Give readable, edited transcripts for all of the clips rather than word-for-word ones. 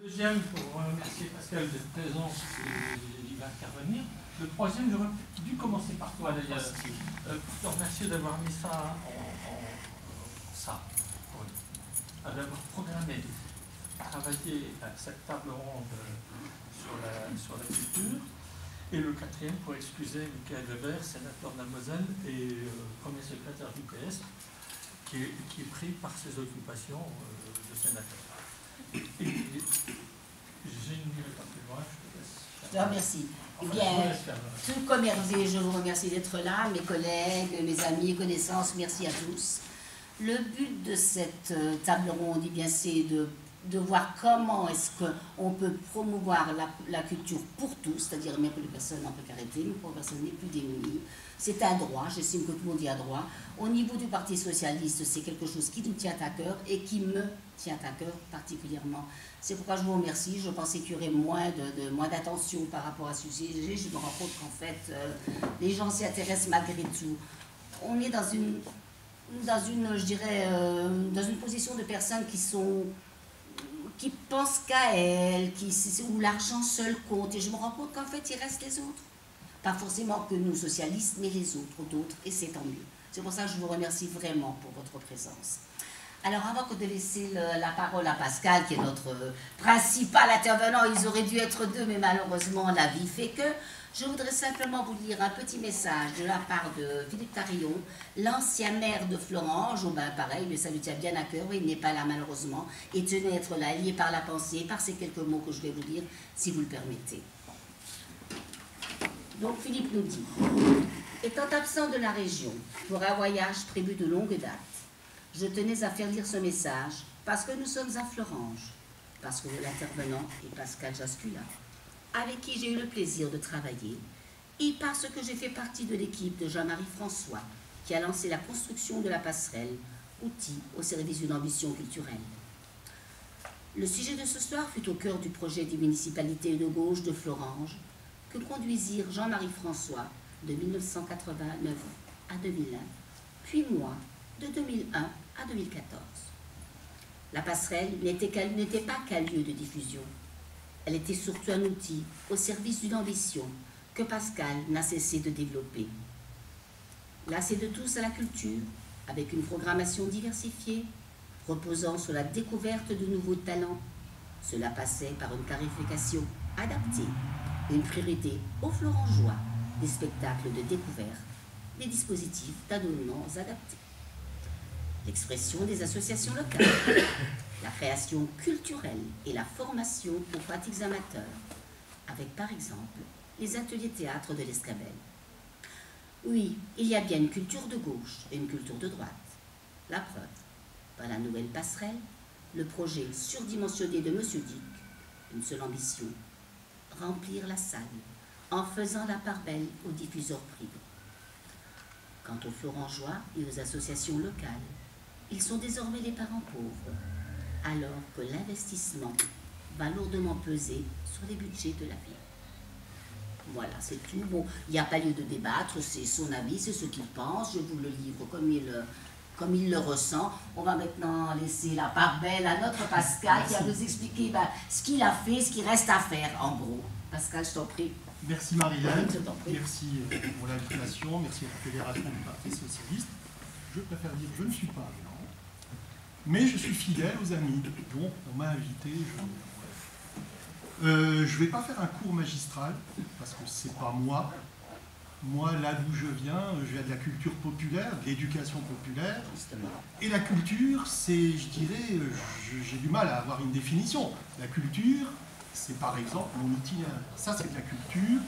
Deuxième, pour remercier Pascal d'être présent et il va intervenir. Le troisième, j'aurais dû commencer par toi d'ailleurs, pour te remercier d'avoir mis ça d'avoir programmé, travaillé à cette table ronde sur la culture. Et le quatrième, pour excuser Michael Weber, sénateur de la Moselle et premier secrétaire du PS, qui est pris par ses occupations de sénateur. Et je n'irai pas plus loin, je te laisse. Je te remercie. Eh bien, tout comme Hervé, je vous remercie d'être là, mes collègues, mes amis, connaissances, merci à tous. Le but de cette table ronde, eh bien, c'est de voir comment est-ce qu'on peut promouvoir la culture pour tous, c'est-à-dire même pour les personnes en précarité, mais pour les personnes les plus démunies. C'est un droit, j'estime que tout le monde y a droit. Au niveau du Parti Socialiste, c'est quelque chose qui nous tient à cœur et qui me tient à cœur particulièrement. C'est pourquoi je vous remercie. Je pensais qu'il y aurait moins d'attention par rapport à ce sujet. Je me rends compte qu'en fait, les gens s'y intéressent malgré tout. On est dans une je dirais, dans une position de personnes qui pensent qu'à elles, où l'argent seul compte. Et je me rends compte qu'en fait, il reste les autres. Pas forcément que nous, socialistes, mais les autres, d'autres, et c'est tant mieux. C'est pour ça que je vous remercie vraiment pour votre présence. Alors, avant de laisser la parole à Pascal, qui est notre principal intervenant, ils auraient dû être deux, mais malheureusement, la vie fait que, je voudrais simplement vous lire un petit message de la part de Philippe Tarillon, l'ancien maire de Florange. Oh ben pareil, mais ça lui tient bien à cœur, il n'est pas là malheureusement, et tenait à être là, lié par la pensée, par ces quelques mots que je vais vous lire, si vous le permettez. Donc Philippe nous dit, étant absent de la région pour un voyage prévu de longue date, je tenais à faire lire ce message parce que nous sommes à Florange, parce que l'intervenant est Pascal Jascula, avec qui j'ai eu le plaisir de travailler, et parce que j'ai fait partie de l'équipe de Jean-Marie François, qui a lancé la construction de la passerelle, outil au service d'une ambition culturelle. Le sujet de ce soir fut au cœur du projet des municipalités de gauche de Florange, que conduisirent Jean-Marie François de 1989 à 2001, puis moi de 2001 à 2014. La passerelle n'était pas qu'un lieu de diffusion. Elle était surtout un outil au service d'une ambition que Pascal n'a cessé de développer. Lassé de tous à la culture, avec une programmation diversifiée, reposant sur la découverte de nouveaux talents, cela passait par une tarification adaptée, une priorité aux Florangeois, des spectacles de découverte, des dispositifs d'abonnements adaptés. L'expression des associations locales, la création culturelle et la formation aux pratiques amateurs, avec par exemple les ateliers théâtre de l'Escabelle. Oui, il y a bien une culture de gauche et une culture de droite. La preuve, par la nouvelle passerelle, le projet surdimensionné de M. Dick, une seule ambition, remplir la salle en faisant la part belle aux diffuseurs privés. Quant aux Florangeois et aux associations locales, ils sont désormais les parents pauvres, alors que l'investissement va lourdement peser sur les budgets de la ville. Voilà, c'est tout. Bon, il n'y a pas lieu de débattre, c'est son avis, c'est ce qu'il pense, je vous le livre comme il le ressent. On va maintenant laisser la part belle à notre Pascal qui va nous expliquer ce qu'il a fait, ce qu'il reste à faire, en gros. Pascal, je t'en prie. Merci Marie-Hélène, merci pour l'invitation, merci à la Fédération du Parti Socialiste. Je préfère dire je ne suis pas blanc, mais je suis fidèle aux amis, donc on m'a invité. Je ne vais pas faire un cours magistral, parce que c'est pas moi. Moi, là d'où je viens de la culture populaire, de l'éducation populaire. Et la culture, c'est, je dirais, j'ai du mal à avoir une définition. La culture, c'est par exemple mon itinéraire. Ça, c'est de la culture,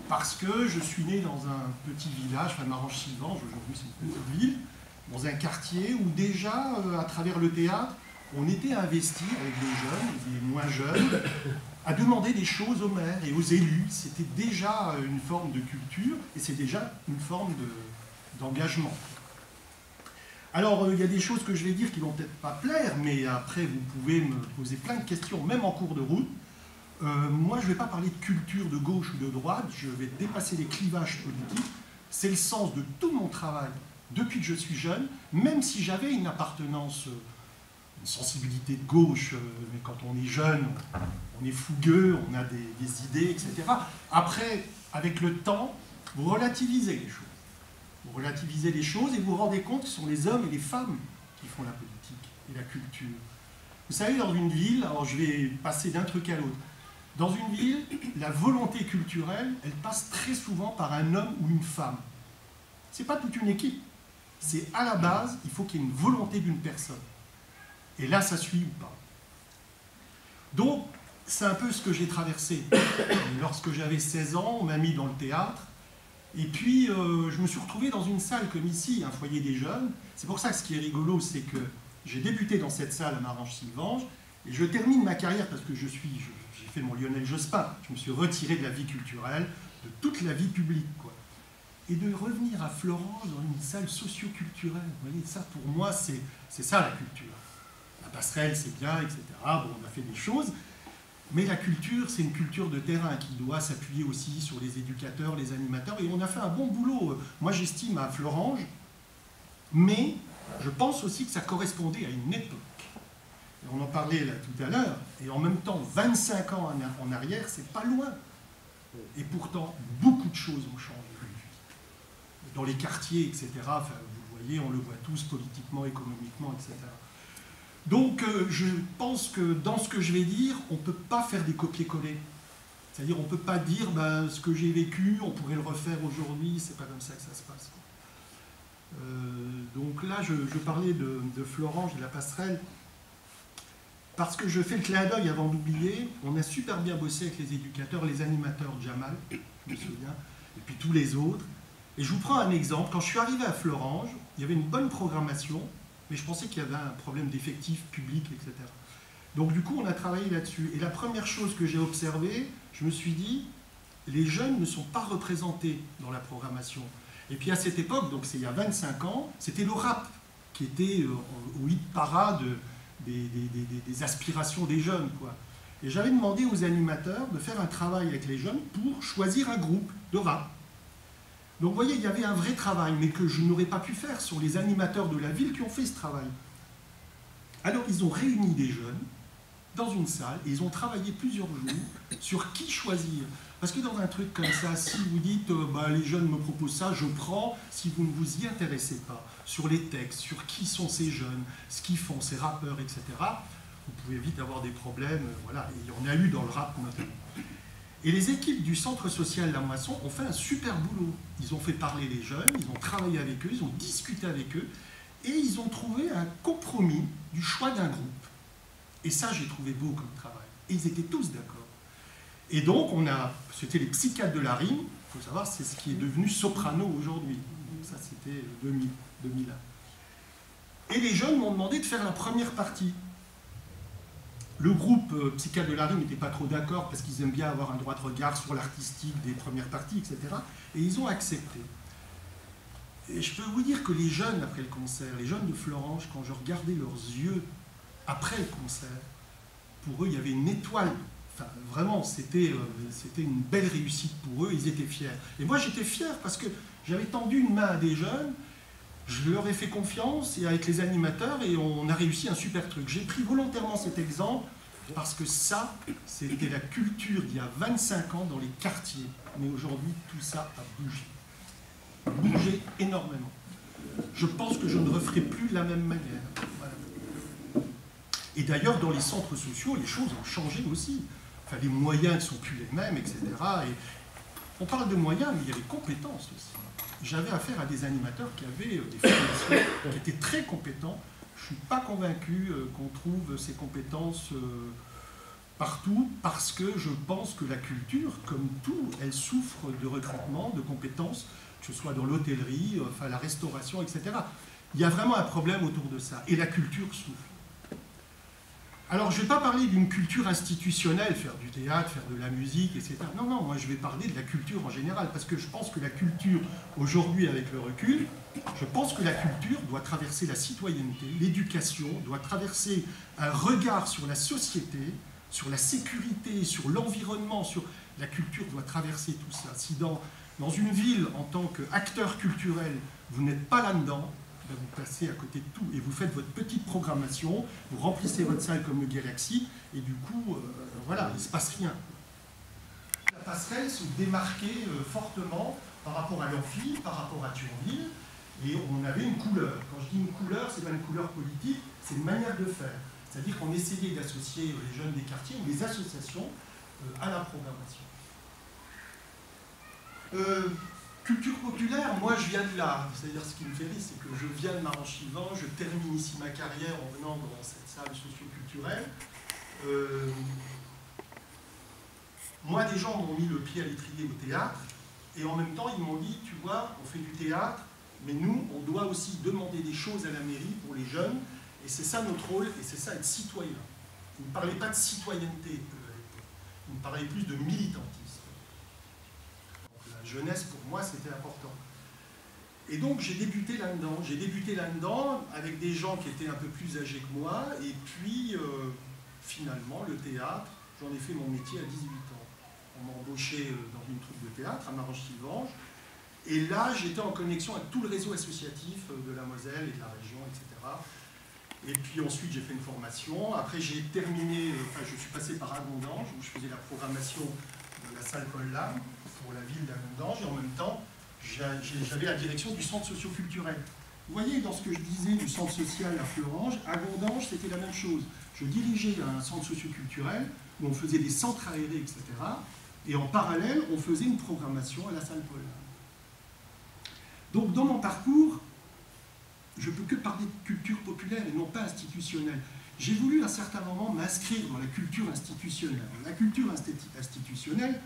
parce que je suis né dans un petit village, enfin Marange-Sivange, aujourd'hui c'est une petite ville, dans un quartier où déjà, à travers le théâtre, on était investi avec des jeunes, des moins jeunes, à demander des choses aux maires et aux élus. C'était déjà une forme de culture et c'est déjà une forme d'engagement. Alors, il y a des choses que je vais dire qui ne vont peut-être pas plaire, mais après, vous pouvez me poser plein de questions, même en cours de route. Moi, je ne vais pas parler de culture de gauche ou de droite, je vais dépasser les clivages politiques. C'est le sens de tout mon travail depuis que je suis jeune, même si j'avais une appartenance sensibilité de gauche, mais quand on est jeune, on est fougueux, on a des idées, etc. Après, avec le temps, vous relativisez les choses. Vous relativisez les choses et vous vous rendez compte que ce sont les hommes et les femmes qui font la politique et la culture. Vous savez, dans une ville, alors je vais passer d'un truc à l'autre, dans une ville, la volonté culturelle, elle passe très souvent par un homme ou une femme. Ce n'est pas toute une équipe. C'est à la base, il faut qu'il y ait une volonté d'une personne. Et là, ça suit ou pas. Donc, c'est un peu ce que j'ai traversé. Lorsque j'avais 16 ans, on m'a mis dans le théâtre. Et puis, je me suis retrouvé dans une salle comme ici, un foyer des jeunes. C'est pour ça que ce qui est rigolo, c'est que j'ai débuté dans cette salle à Marange-Sylvange. Et je termine ma carrière, parce que j'ai fait mon Lionel Jospin. Je me suis retiré de la vie culturelle, de toute la vie publique, quoi. Et de revenir à Florence dans une salle socio-culturelle. Vous voyez, ça, pour moi, c'est ça la culture. La passerelle, c'est bien, etc. Bon, on a fait des choses. Mais la culture, c'est une culture de terrain qui doit s'appuyer aussi sur les éducateurs, les animateurs. Et on a fait un bon boulot, moi j'estime, à Florange. Mais je pense aussi que ça correspondait à une époque. Et on en parlait là tout à l'heure. Et en même temps, 25 ans en arrière, c'est pas loin. Et pourtant, beaucoup de choses ont changé. Dans les quartiers, etc. Enfin, vous voyez, on le voit tous politiquement, économiquement, etc. Donc, je pense que dans ce que je vais dire, on ne peut pas faire des copier-coller. C'est-à-dire, on ne peut pas dire ben, ce que j'ai vécu, on pourrait le refaire aujourd'hui, c'est pas comme ça que ça se passe. Donc là, je parlais de Florange, de la passerelle, parce que je fais le clin d'œil avant d'oublier. On a super bien bossé avec les éducateurs, les animateurs, Jamal, je me souviens, et puis tous les autres. Et je vous prends un exemple. Quand je suis arrivé à Florange, il y avait une bonne programmation, mais je pensais qu'il y avait un problème d'effectifs publics, etc. Donc du coup, on a travaillé là-dessus. Et la première chose que j'ai observée, je me suis dit, les jeunes ne sont pas représentés dans la programmation. Et puis à cette époque, donc c'est il y a 25 ans, c'était le rap qui était au hit parade des aspirations des jeunes, quoi. Et j'avais demandé aux animateurs de faire un travail avec les jeunes pour choisir un groupe de rap. Donc vous voyez, il y avait un vrai travail, mais que je n'aurais pas pu faire sur les animateurs de la ville qui ont fait ce travail. Alors ils ont réuni des jeunes dans une salle et ils ont travaillé plusieurs jours sur qui choisir. Parce que dans un truc comme ça, si vous dites bah, les jeunes me proposent ça, je prends, si vous ne vous y intéressez pas, sur les textes, sur qui sont ces jeunes, ce qu'ils font, ces rappeurs, etc., vous pouvez vite avoir des problèmes, voilà, et il y en a eu dans le rap notamment. Et les équipes du Centre social La Moisson ont fait un super boulot. Ils ont fait parler les jeunes, ils ont travaillé avec eux, ils ont discuté avec eux, et ils ont trouvé un compromis du choix d'un groupe. Et ça, j'ai trouvé beau comme travail. Et ils étaient tous d'accord. Et donc, c'était les psychiatres de la rime, il faut savoir, c'est ce qui est devenu Soprano aujourd'hui. Ça, c'était 2001. Et les jeunes m'ont demandé de faire la première partie. Le groupe Psychiatre de la rime n'était pas trop d'accord parce qu'ils aiment bien avoir un droit de regard sur l'artistique des premières parties, etc. Et ils ont accepté. Et je peux vous dire que les jeunes, après le concert, les jeunes de Florange, quand je regardais leurs yeux après le concert, pour eux, il y avait une étoile. Enfin, vraiment, c'était une belle réussite pour eux, ils étaient fiers. Et moi, j'étais fier parce que j'avais tendu une main à des jeunes, je leur ai fait confiance et avec les animateurs et on a réussi un super truc. J'ai pris volontairement cet exemple parce que ça, c'était la culture d'il y a 25 ans dans les quartiers. Mais aujourd'hui, tout ça a bougé. Bougé énormément. Je pense que je ne referai plus de la même manière. Voilà. Et d'ailleurs, dans les centres sociaux, les choses ont changé aussi. Enfin, les moyens ne sont plus les mêmes, etc. Et on parle de moyens, mais il y a les compétences aussi. J'avais affaire à des animateurs qui avaient des formations, qui étaient très compétents. Je ne suis pas convaincu qu'on trouve ces compétences partout, parce que je pense que la culture, comme tout, elle souffre de recrutement, de compétences, que ce soit dans l'hôtellerie, enfin la restauration, etc. Il y a vraiment un problème autour de ça. Et la culture souffre. Alors, je ne vais pas parler d'une culture institutionnelle, faire du théâtre, faire de la musique, etc. Non, non, moi je vais parler de la culture en général, parce que je pense que la culture, aujourd'hui avec le recul, je pense que la culture doit traverser la citoyenneté, l'éducation, doit traverser un regard sur la société, sur la sécurité, sur l'environnement, sur... La culture doit traverser tout ça. Si dans une ville, en tant qu'acteur culturel, vous n'êtes pas là-dedans, ben, vous passez à côté de tout. Et vous faites votre petite programmation, vous remplissez votre salle comme le Galaxy, et du coup, voilà, il ne se passe rien. La passerelle se démarquait fortement par rapport à l'amphi, par rapport à Thionville, et on avait une couleur. Quand je dis une couleur, ce n'est pas une couleur politique, c'est une manière de faire. C'est-à-dire qu'on essayait d'associer les jeunes des quartiers ou les associations à la programmation. Culture populaire, moi je viens de là. C'est-à-dire ce qui me fait rire, c'est que je viens de Maranchivant, je termine ici ma carrière en venant dans cette salle socio-culturelle. Moi, des gens m'ont mis le pied à l'étrier au théâtre, et en même temps, ils m'ont dit, tu vois, on fait du théâtre, mais nous, on doit aussi demander des choses à la mairie pour les jeunes, et c'est ça notre rôle, et c'est ça être citoyen. Ils ne parlaient pas de citoyenneté, ils me parlaient plus de militantisme. Donc, la jeunesse, pour moi, c'était important. Et donc, j'ai débuté là-dedans. J'ai débuté là-dedans avec des gens qui étaient un peu plus âgés que moi, et puis, finalement, le théâtre, j'en ai fait mon métier à 18 ans. On m'a embauché dans une troupe de théâtre à Marange-Tivange. Et là, j'étais en connexion avec tout le réseau associatif de la Moselle et de la région, etc. Et puis ensuite, j'ai fait une formation. Après, j'ai terminé, je suis passé par Agondange, où je faisais la programmation de la salle Paul-Lam pour la ville d'Agondange. Et en même temps, j'avais la direction du centre socio-culturel. Vous voyez, dans ce que je disais du centre social à Fleurange, Agondange, c'était la même chose. Je dirigeais un centre socio-culturel où on faisait des centres aérés, etc. Et en parallèle, on faisait une programmation à la salle Paul. Donc, dans mon parcours, je ne peux que parler de culture populaire et non pas institutionnelle. J'ai voulu à un certain moment m'inscrire dans la culture institutionnelle. La culture institutionnelle,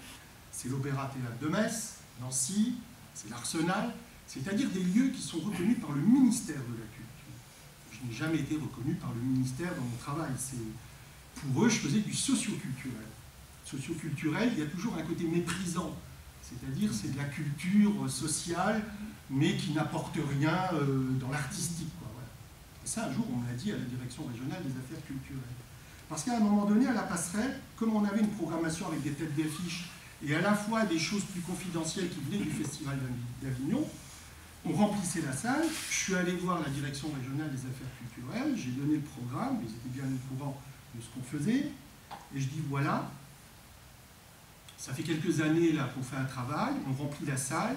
c'est l'Opéra-Théâtre de Metz, Nancy, c'est l'Arsenal, c'est-à-dire des lieux qui sont reconnus par le ministère de la Culture. Je n'ai jamais été reconnu par le ministère dans mon travail. Pour eux, je faisais du socio-culturel. Socio-culturel, il y a toujours un côté méprisant. C'est-à-dire, c'est de la culture sociale, mais qui n'apporte rien dans l'artistique. Voilà. Et ça, un jour, on me l'a dit à la direction régionale des affaires culturelles. Parce qu'à un moment donné, à la passerelle, comme on avait une programmation avec des têtes d'affiche, et à la fois des choses plus confidentielles qui venaient du Festival d'Avignon, on remplissait la salle. Je suis allé voir la direction régionale des affaires culturelles, j'ai donné le programme, ils étaient bien au courant de ce qu'on faisait, et je dis voilà, ça fait quelques années là qu'on fait un travail, on remplit la salle,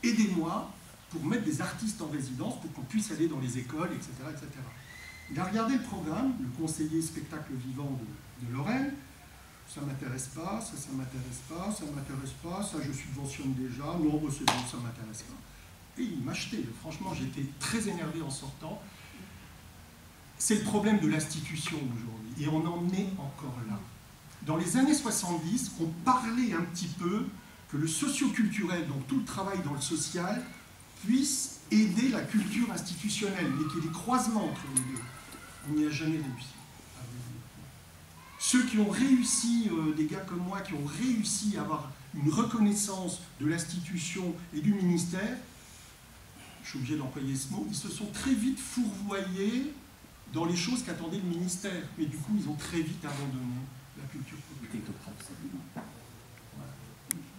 aidez-moi pour mettre des artistes en résidence, pour qu'on puisse aller dans les écoles, etc., etc. Il a regardé le programme, le conseiller spectacle vivant de Lorraine, ça ne m'intéresse pas, ça ne m'intéresse pas, ça ne m'intéresse pas, ça je subventionne déjà, non, c'est bon, ça ne m'intéresse pas. Et il m'a acheté, franchement j'étais très énervé en sortant. C'est le problème de l'institution aujourd'hui, et on en est encore là. Dans les années 70, on parlait un petit peu que le socio-culturel, donc tout le travail dans le social, puisse aider la culture institutionnelle, mais qu'il y ait des croisements entre les deux. On n'y a jamais réussi. Ceux qui ont réussi, des gars comme moi, qui ont réussi à avoir une reconnaissance de l'institution et du ministère, je suis obligé d'employer ce mot, ils se sont très vite fourvoyés dans les choses qu'attendait le ministère. Mais du coup, ils ont très vite abandonné la culture populaire. Voilà.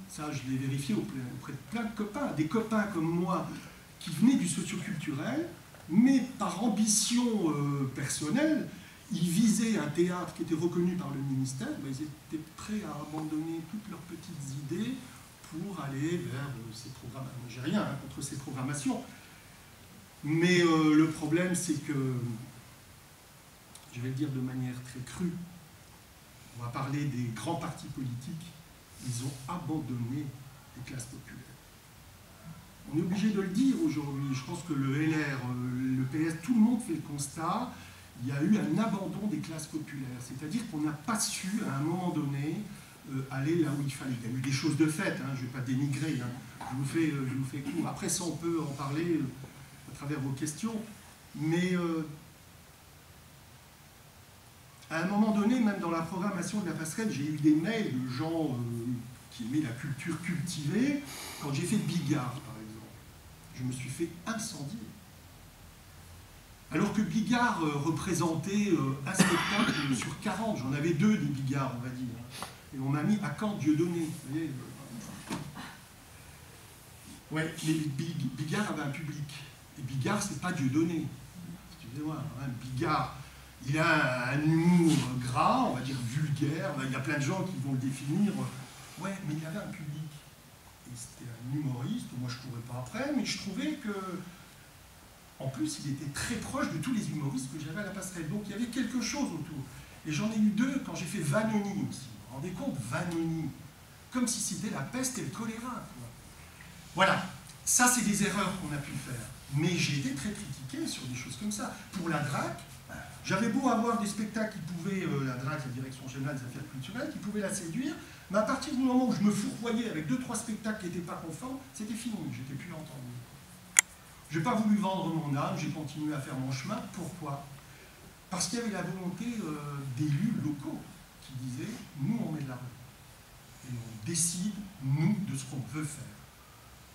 Ça, je l'ai vérifié auprès de plein de copains, des copains comme moi qui venaient du socio-culturel, mais par ambition personnelle, ils visaient un théâtre qui était reconnu par le ministère, ben, ils étaient prêts à abandonner toutes leurs petites idées pour aller vers ces programmations. J'ai rien contre ces programmations, mais le problème, c'est que, je vais le dire de manière très crue, on va parler des grands partis politiques, ils ont abandonné les classes populaires. On est obligé de le dire aujourd'hui. Je pense que le LR, le PS, tout le monde fait le constat. Il y a eu un abandon des classes populaires. C'est-à-dire qu'on n'a pas su, à un moment donné, aller là où il fallait. Il y a eu des choses de fait, hein, je ne vais pas dénigrer. Hein. Je vous fais court. Après, ça, on peut en parler à travers vos questions. Mais à un moment donné, même dans la programmation de la passerelle, j'ai eu des mails de gens qui aimaient la culture cultivée. Quand j'ai fait Bigard, par exemple, je me suis fait incendier. Alors que Bigard représentait un spectacle sur 40, j'en avais 2 des Bigards, on va dire. Et on m'a mis à Caen Dieudonné. Vous voyez, ouais, mais Bigard avait un public. Et Bigard, c'est pas Dieudonné. Excusez-moi, hein, Bigard, il a un humour gras, on va dire vulgaire. Il y a plein de gens qui vont le définir. Ouais, mais il avait un public. Et c'était un humoriste. Moi, je courais pas après, mais je trouvais que, en plus, il était très proche de tous les humoristes que j'avais à la passerelle. Donc, il y avait quelque chose autour. Et j'en ai eu deux quand j'ai fait Vanoni aussi. Vous vous rendez compte, Vanoni, comme si c'était la peste et le choléra, quoi. Voilà, ça c'est des erreurs qu'on a pu faire. Mais j'ai été très critiqué sur des choses comme ça. Pour la DRAC, j'avais beau avoir des spectacles qui pouvaient, la DRAC, la Direction Générale des Affaires Culturelles, qui pouvaient la séduire, mais à partir du moment où je me fourvoyais avec 2-3 spectacles qui n'étaient pas conformes, c'était fini, j'étais plus entendu. Je n'ai pas voulu vendre mon âme, j'ai continué à faire mon chemin. Pourquoi? Parce qu'il y avait la volonté d'élus locaux qui disaient, nous on met de la rue. Et on décide, nous, de ce qu'on veut faire.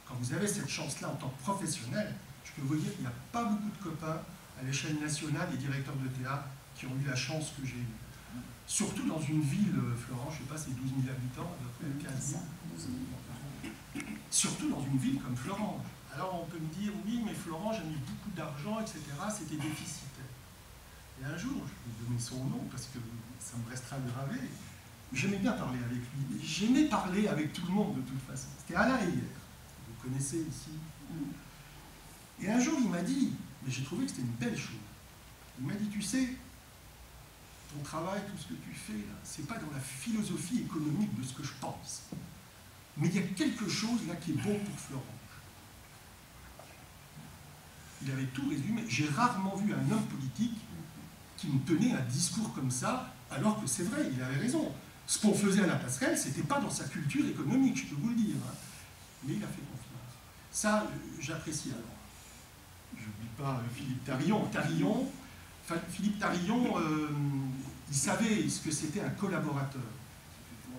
Quand vous avez cette chance-là en tant que professionnel, je peux vous dire qu'il n'y a pas beaucoup de copains à l'échelle nationale et directeurs de théâtre qui ont eu la chance que j'ai eue. Surtout dans une ville, Florence, je ne sais pas, c'est 12 000 habitants, à peu près 15 000. Surtout dans une ville comme Florence. Alors on peut me dire, oui, mais Florence, j'ai mis beaucoup d'argent, etc., c'était déficitaire. Et un jour, je vais donner son nom parce que ça me restera gravé, j'aimais bien parler avec lui. J'aimais parler avec tout le monde de toute façon. C'était Alain Heyer. Vous connaissez ici. Et un jour, il m'a dit, mais j'ai trouvé que c'était une belle chose. Il m'a dit, tu sais, ton travail, tout ce que tu fais, là, c'est pas dans la philosophie économique de ce que je pense. Mais il y a quelque chose là qui est bon pour Florence. Il avait tout résumé. J'ai rarement vu un homme politique qui me tenait un discours comme ça, alors que c'est vrai, il avait raison. Ce qu'on faisait à la passerelle, c'était pas dans sa culture économique, je peux vous le dire. Hein. Mais il a fait confiance. Ça, j'apprécie alors. Je n'oublie pas Philippe Tarillon. Philippe Tarillon, il savait ce que c'était un collaborateur.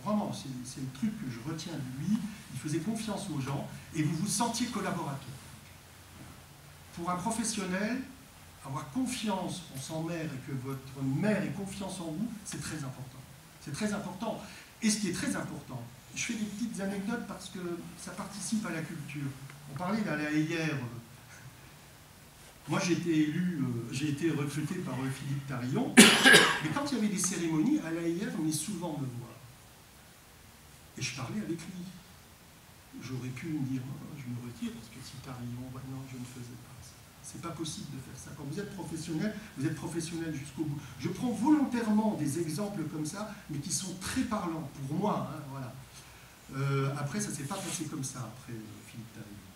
Vraiment, c'est le truc que je retiens de lui. Il faisait confiance aux gens et vous vous sentiez collaborateur. Pour un professionnel, avoir confiance en son maire et que votre maire ait confiance en vous, c'est très important. C'est très important. Et ce qui est très important, je fais des petites anecdotes parce que ça participe à la culture. On parlait d'Alain Heyer. Moi, j'ai été recruté par Philippe Tarillon, mais quand il y avait des cérémonies, Alain Heyer venait souvent me voir. Et je parlais avec lui. J'aurais pu me dire, non, je me retire, parce que si Tarillon, non, je ne faisais pas ça. C'est pas possible de faire ça. Quand vous êtes professionnel jusqu'au bout. Je prends volontairement des exemples comme ça, mais qui sont très parlants, pour moi, hein, voilà. Après, ça ne s'est pas passé comme ça, après Philippe Tarillon.